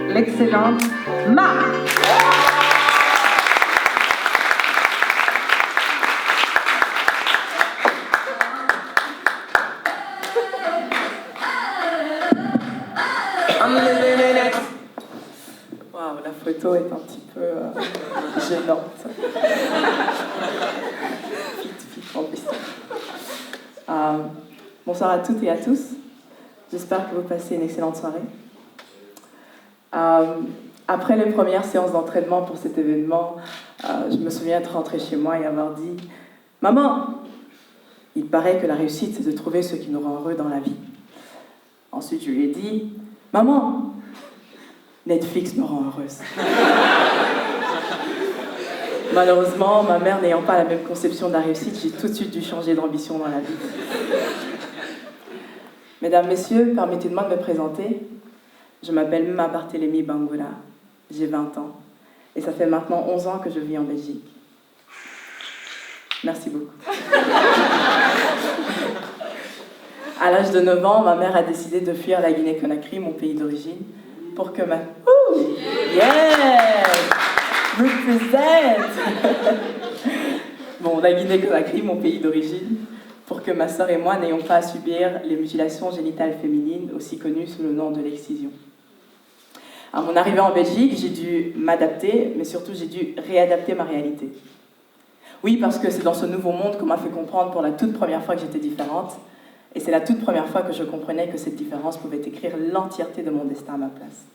l'excellente Ma. Waouh, la photo est un petit peu gênante. Bonsoir à toutes et à tous. J'espère que vous passez une excellente soirée. Après les premières séances d'entraînement pour cet événement, je me souviens être rentrée chez moi et avoir dit « Maman, il paraît que la réussite, c'est de trouver ce qui nous rend heureux dans la vie. » Ensuite, je lui ai dit « Maman, Netflix me rend heureuse. » Malheureusement, ma mère n'ayant pas la même conception de la réussite, j'ai tout de suite dû changer d'ambition dans la vie. Mesdames, Messieurs, permettez-moi de me présenter. Je m'appelle Ma Barthélémy Bangoura, j'ai 20 ans, et ça fait maintenant 11 ans que je vis en Belgique. Merci beaucoup. À l'âge de 9 ans, ma mère a décidé de fuir la Guinée-Conakry, mon pays d'origine, pour que ma... Ouh! Yeah! Represent! Bon, la Guinée-Conakry, mon pays d'origine, pour que ma sœur et moi n'ayons pas à subir les mutilations génitales féminines, aussi connues sous le nom de l'excision. À mon arrivée en Belgique, j'ai dû m'adapter, mais surtout j'ai dû réadapter ma réalité. Oui, parce que c'est dans ce nouveau monde qu'on m'a fait comprendre pour la toute première fois que j'étais différente, et c'est la toute première fois que je comprenais que cette différence pouvait écrire l'entièreté de mon destin à ma place.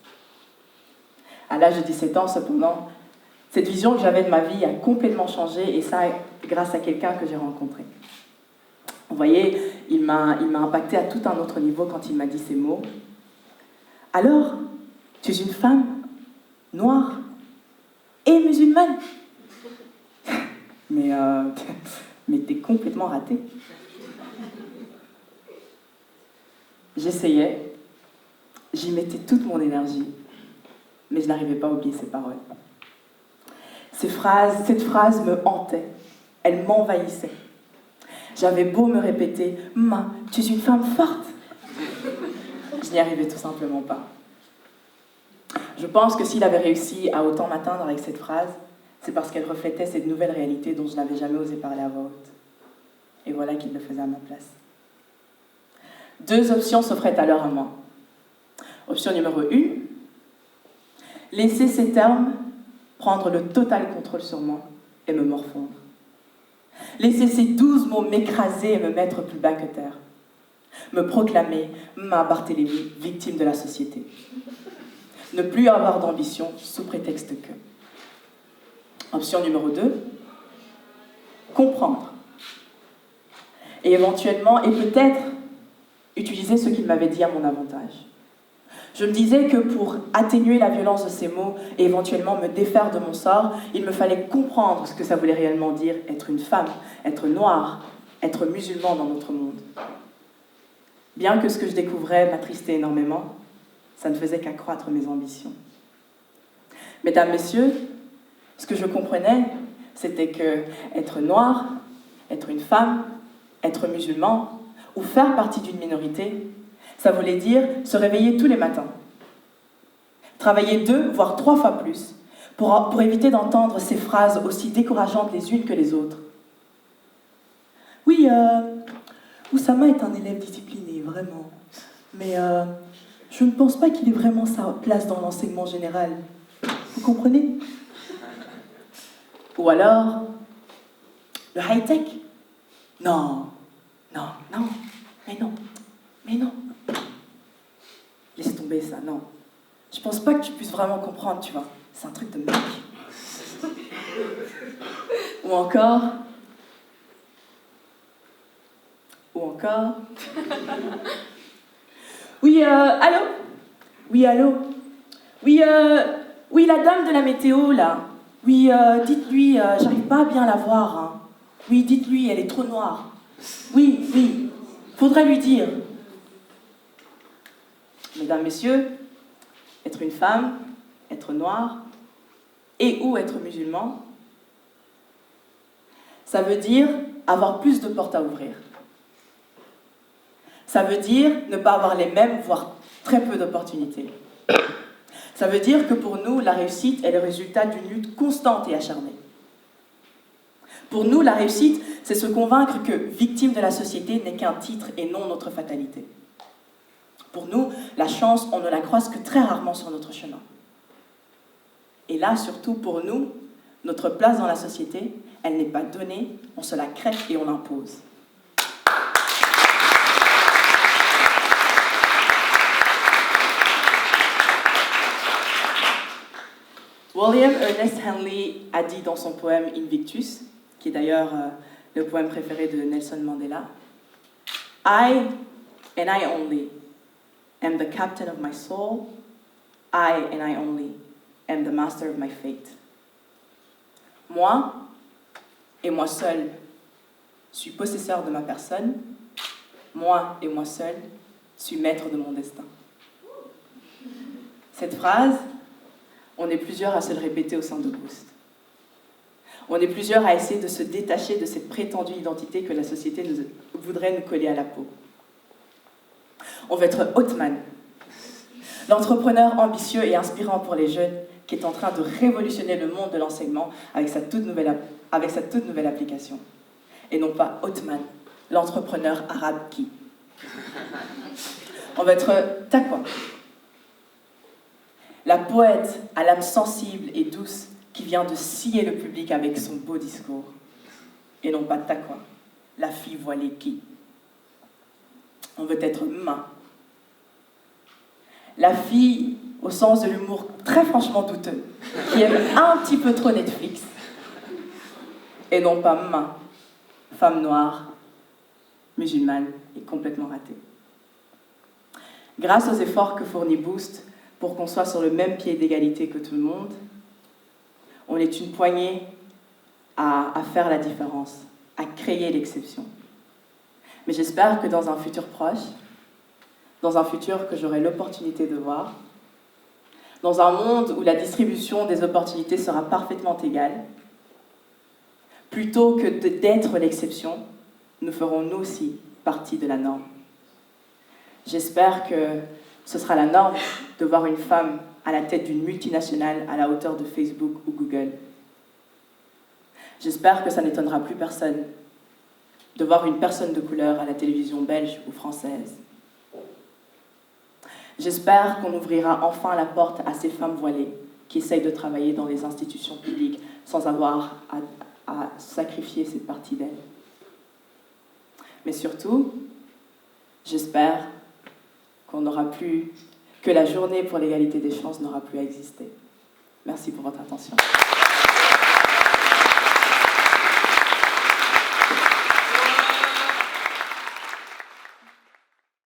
À l'âge de 17 ans, cependant, cette vision que j'avais de ma vie a complètement changé, et ça grâce à quelqu'un que j'ai rencontré. Vous voyez, il m'a impacté à tout un autre niveau quand il m'a dit ces mots. « Alors, tu es une femme noire et musulmane. Mais t'es complètement ratée. » J'essayais, j'y mettais toute mon énergie, mais je n'arrivais pas à oublier ces paroles. Cette phrase me hantait, elle m'envahissait. J'avais beau me répéter « Ma, tu es une femme forte !» Je n'y arrivais tout simplement pas. Je pense que s'il avait réussi à autant m'atteindre avec cette phrase, c'est parce qu'elle reflétait cette nouvelle réalité dont je n'avais jamais osé parler à voix haute. Et voilà qu'il le faisait à ma place. 2 options s'offraient alors à moi. Option numéro 1, laisser ces termes prendre le total contrôle sur moi et me morfondre. Laisser ces 12 mots m'écraser et me mettre plus bas que terre. Me proclamer Ma Barthélémy, victime de la société. Ne plus avoir d'ambition sous prétexte que. Option numéro 2, comprendre. Et éventuellement, et peut-être, utiliser ce qu'il m'avait dit à mon avantage. Je me disais que pour atténuer la violence de ces mots et éventuellement me défaire de mon sort, il me fallait comprendre ce que ça voulait réellement dire être une femme, être noire, être musulman dans notre monde. Bien que ce que je découvrais m'attristait énormément, ça ne faisait qu'accroître mes ambitions. Mesdames, Messieurs, ce que je comprenais, c'était que être noir, être une femme, être musulman, ou faire partie d'une minorité, ça voulait dire se réveiller tous les matins. Travailler 2, voire 3 fois plus, pour éviter d'entendre ces phrases aussi décourageantes les unes que les autres. Oui, Oussama est un élève discipliné, vraiment. Mais je ne pense pas qu'il ait vraiment sa place dans l'enseignement général. Vous comprenez? Ou alors, le high-tech? Non, mais non. Laisse tomber ça, non. Je pense pas que tu puisses vraiment comprendre, tu vois. C'est un truc de mec. Ou encore... Oui, allô? Oui, allô? Oui, la dame de la météo, là. Oui, dites-lui, j'arrive pas à bien la voir, hein. Oui, dites-lui, elle est trop noire. Oui, faudrait lui dire. Mesdames, Messieurs, être une femme, être noire, et ou être musulman, ça veut dire avoir plus de portes à ouvrir. Ça veut dire ne pas avoir les mêmes, voire très peu d'opportunités. Ça veut dire que pour nous, la réussite est le résultat d'une lutte constante et acharnée. Pour nous, la réussite, c'est se convaincre que victime de la société n'est qu'un titre et non notre fatalité. Pour nous, la chance, on ne la croise que très rarement sur notre chemin. Et là, surtout pour nous, notre place dans la société, elle n'est pas donnée, on se la crée et on l'impose. William Ernest Henley a dit dans son poème Invictus, qui est d'ailleurs le poème préféré de Nelson Mandela, « I, and I only, am the captain of my soul. I, and I only, am the master of my fate. » Moi, et moi seul, suis possesseur de ma personne. Moi et moi seul, suis maître de mon destin. Cette phrase, on est plusieurs à se le répéter au sein de Boost. On est plusieurs à essayer de se détacher de cette prétendue identité que la société voudrait nous coller à la peau. On veut être Othman, l'entrepreneur ambitieux et inspirant pour les jeunes qui est en train de révolutionner le monde de l'enseignement avec sa toute nouvelle application. Et non pas Othman, l'entrepreneur arabe qui. On va être Taqwa, la poète à l'âme sensible et douce qui vient de scier le public avec son beau discours. Et non pas Taqwa, la fille voilée qui. On veut être Ma, la fille au sens de l'humour très franchement douteux, qui aime un petit peu trop Netflix. Et non pas Ma, femme noire, musulmane et complètement ratée. Grâce aux efforts que fournit Boost pour qu'on soit sur le même pied d'égalité que tout le monde, on est une poignée à faire la différence, à créer l'exception. Mais j'espère que dans un futur proche, dans un futur que j'aurai l'opportunité de voir, dans un monde où la distribution des opportunités sera parfaitement égale, plutôt que d'être l'exception, nous ferons nous aussi partie de la norme. J'espère que ce sera la norme de voir une femme à la tête d'une multinationale à la hauteur de Facebook ou Google. J'espère que ça n'étonnera plus personne de voir une personne de couleur à la télévision belge ou française. J'espère qu'on ouvrira enfin la porte à ces femmes voilées qui essayent de travailler dans les institutions publiques sans avoir à sacrifier cette partie d'elles. Mais surtout, j'espère que la journée pour l'égalité des chances n'aura plus à exister. Merci pour votre attention.